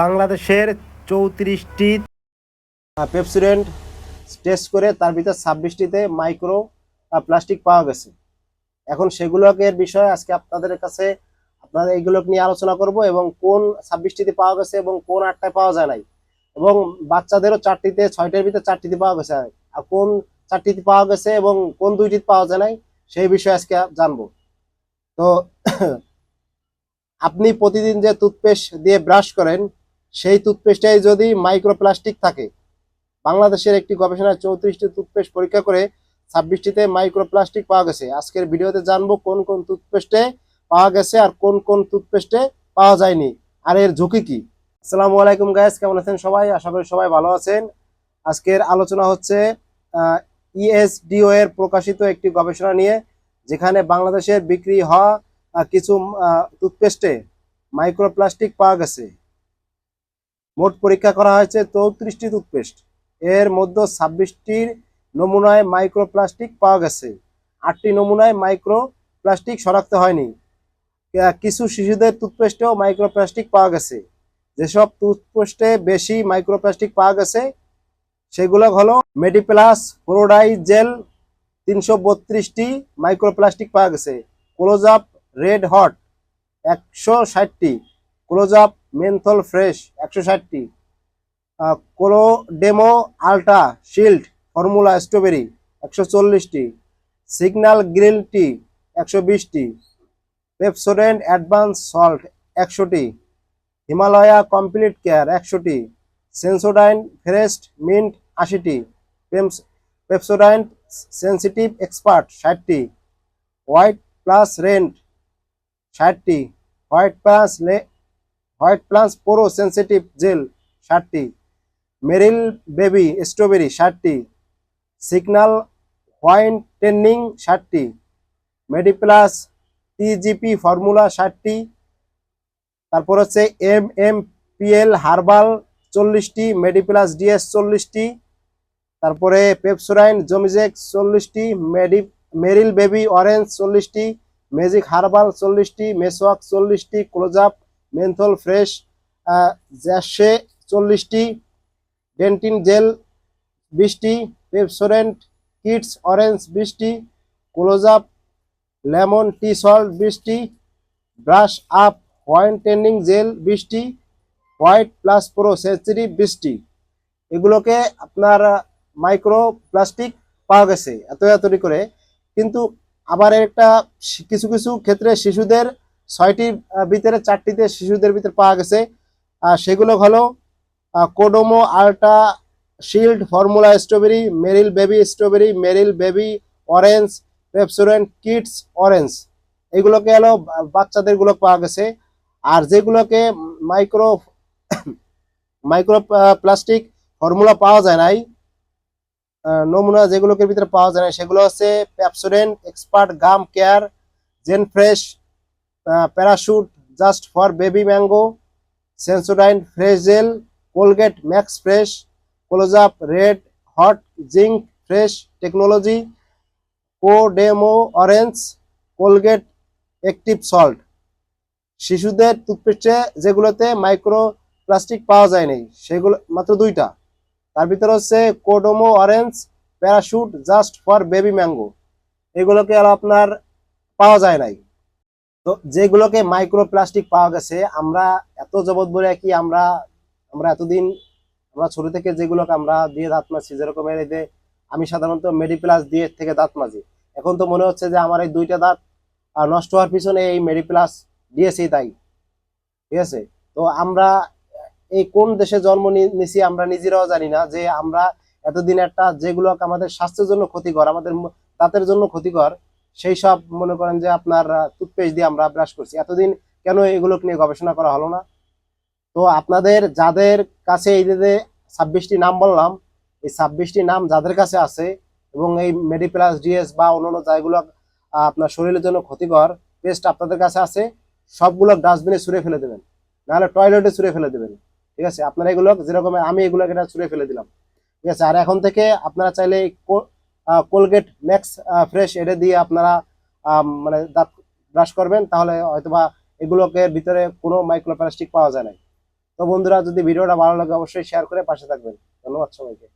বাংলাদেশের ৩৪টি Pepsodent test করে তার ভিতর ২৬টিতে মাইক্রো প্লাস্টিক পাওয়া গেছে। এখন সেগুলোকে বিষয়ে আজকে আপনাদের কাছে আপনাদের এইগুলো নিয়ে আলোচনা করব এবং কোন ২৬টিতে পাওয়া গেছে এবং কোন ৮টায় পাওয়া যায় নাই, এবং বাচ্চাদেরও ৪টিতে ৬টার ভিতরে ৪টিতে পাওয়া গেছে, আর কোন ৪টিতে পাওয়া গেছে এবং কোন ২টিতে পাওয়া যায় নাই সেই বিষয়ে আজকে জানবো। তো আপনি প্রতিদিন যে টুথপেস্ট দিয়ে ব্রাশ করেন সেই টুথপেস্টে যদি মাইক্রোপ্লাস্টিক থাকে, বাংলাদেশের একটি গবেষণায় ৩৪টি টুথপেস্ট পরীক্ষা করে ২৬টিতে মাইক্রোপ্লাস্টিক পাওয়া গেছে। আজকের ভিডিওতে জানবো কোন কোন টুথপেস্টে পাওয়া গেছে আর কোন কোন টুথপেস্টে পাওয়া যায়নি, আর এর ঝুঁকি কি। আসসালামু আলাইকুম গাইস, কেমন আছেন সবাই? আশা করি সবাই ভালো আছেন। আজকের আলোচনা হচ্ছে ইএসডিও এর প্রকাশিত একটি গবেষণা নিয়ে, যেখানে বাংলাদেশের বিক্রি হওয়া কিছু টুথপেস্টে মাইক্রোপ্লাস্টিক পাওয়া গেছে। মোট পরীক্ষা করা হয়েছে ৩৪টি টুথপেস্ট, এর মধ্যে ২৬টির নমুনায় মাইক্রোপ্লাস্টিক পাওয়া গেছে, ৮টি নমুনায় মাইক্রোপ্লাস্টিক শনাক্ত হয়নি। কিছু শিশুদের টুথপেস্টেও মাইক্রোপ্লাস্টিক পাওয়া গেছে। যেসব টুথপেস্টে বেশি মাইক্রোপ্লাস্টিক পাওয়া গেছে সেগুলো হলো মেডিপ্লাস ফ্লোরাইড জেল, ৩৩২টি মাইক্রোপ্লাস্টিক পাওয়া গেছে। ক্লোজ আপ রেড হট ১৬০টি, ক্লোজ আপ মেন্থল ফ্রেশ ১৬০টি, Kodomo ultra shield formula strawberry ১৪০টি, সিগন্যাল গ্রিন টি ১২০টি, পেপসোডেন্ট অ্যাডভান্স সল্ট ১০০টি, হিমালয়া কমপ্লিট কেয়ার ১০০টি, সেন্সোডাইন ফ্রেস্ট মিন্ট ৮০টি, পেপসোডাইন সেন্সিটিভ এক্সপার্ট ৬০টি, হোয়াইট প্লাস রেন্ট ৬০টি, white plus pro sensitive gel ৬০টি, মেরিল বেবি স্ট্রবেরি ৬০টি, সিগন্যাল হোয়াইটেনিং ৬০টি, মেডিপ্লাস টিজিপি ফর্মুলা ৬০টি, তারপর হচ্ছে MMPL হার্বাল ৪০টি, মেডিপ্লাস ডিএস ৪০টি, তারপরে পেপসোডাইন জমিজেক ৪০টি, মেরিল বেবি অরেঞ্জ ৪০টি, ম্যাজিক হার্বাল ৪০টি, মেসওয়াক ৪০টি, ক্লোজআপ মেন্থল ফ্রেশ জ্যাশে ৪০টি, ডেন্টিন জেল 20টি, পেপসোডেন্ট কিডস অরেঞ্জ 20টি, ক্লোজআপ লেমন টি সল্ট 20টি, ব্রাশ আপ হোয়াইটেনিং জেল 20টি, হোয়াইট প্লাস প্রো সেন্সিটিভ 20টি। এগুলোকে আপনার মাইক্রো প্লাস্টিক পাওয়া গেছে এতটি করে। কিন্তু আবার একটা কিছু কিছু ক্ষেত্রে শিশুদের 6টির ভিতরে 4টিতে শিশুদের ভিতরে পাওয়া গেছে। সেগুলো হলো Kodomo ultra shield formula strawberry, Meril baby strawberry, Meril baby orange, Pepsodent kids orange. এগুলোকে হলো বাচ্চাদের গুলো পাওয়া গেছে। আর যেগুলোকে মাইক্রো মাইক্রো প্লাস্টিক ফর্মুলা পাওয়া যায় নাই, নমুনা যেগুলোকে ভিতরে পাওয়া যায় না, সেগুলো হচ্ছে পেপসোডেন্ট এক্সপার্ট গাম কেয়ার, জেন fresh, Parachute just for baby mango, Sensodyne fresh gel, Colgate max fresh, closeup red hot zinc fresh technology, Kodomo orange, Colgate active salt. শিশুদের টুথপেস্টে যেগুলোতে মাইক্রো প্লাস্টিক পাওয়া যায়নি সেগুলো মাত্র 2টা। তার ভিতরে হচ্ছে Kodomo orange, parachute just for baby mango. এগুলোকে আপনার পাওয়া যায় নাই। তো যেগুলোকে মাইক্রো প্লাস্টিক পাওয়া গেছে, আমরা এত জবত বলে কি আমরা আমরা এতদিন আমরা ছোট থেকে যেগুলোকে আমরা দিয়ে দাঁত মাজছি, যেরকম আমি সাধারণত মেডিপ্লাস দিয়ে থেকে দাঁত মাজি। এখন তো মনে হচ্ছে যে আমার এই 2টা দাঁত নষ্ট হওয়ার পিছনে এই মেডিপ্লাস দিয়েছি তাই। ঠিক আছে, তো আমরা এই কোন দেশে জন্ম নিছি আমরা নিজেরাও জানি না, যে আমরা এতদিন একটা যেগুলো আমাদের স্বাস্থ্যের জন্য ক্ষতিকর, আমাদের দাঁতের জন্য ক্ষতিকর, সেই সব মনে করেন যে আপনার টুথপেস্ট দিয়ে আমরা ব্রাশ করছি। এতদিন কেন এগুলো নিয়ে গবেষণা করা হলো না? তো আপনাদের যাদের কাছে এই যে 26টি নাম বললাম, এই 26টি নাম যাদের কাছে আছে এবং এই মেডিপ্লাস ডিএস বা অন্যান্য যেগুলো আপনার শরীরের জন্য ক্ষতিকর পেস্ট আপনাদের কাছে আছে, সবগুলো ডাস্টবিনে ছুঁড়ে ফেলে দেবেন, নাহলে টয়লেটে ছুঁড়ে ফেলে দেবেন। ঠিক আছে, আপনারা এগুলো যেরকম আমি এগুলোকে ছুঁড়ে ফেলে দিলাম। ঠিক আছে, আর এখন থেকে আপনারা চাইলে কোলগেট ম্যাক্স ফ্রেশ এটা দিয়ে আপনারা মানে দাঁত ব্রাশ করবেন, তাহলে হয়তোবা এগুলোকে ভিতরে কোনো মাইক্রোপ্লাস্টিক পাওয়া যায় না। তো বন্ধুরা, যদি ভিডিওটা ভালো লাগে অবশ্যই শেয়ার করে পাশে থাকবেন। ধন্যবাদ সবাইকে।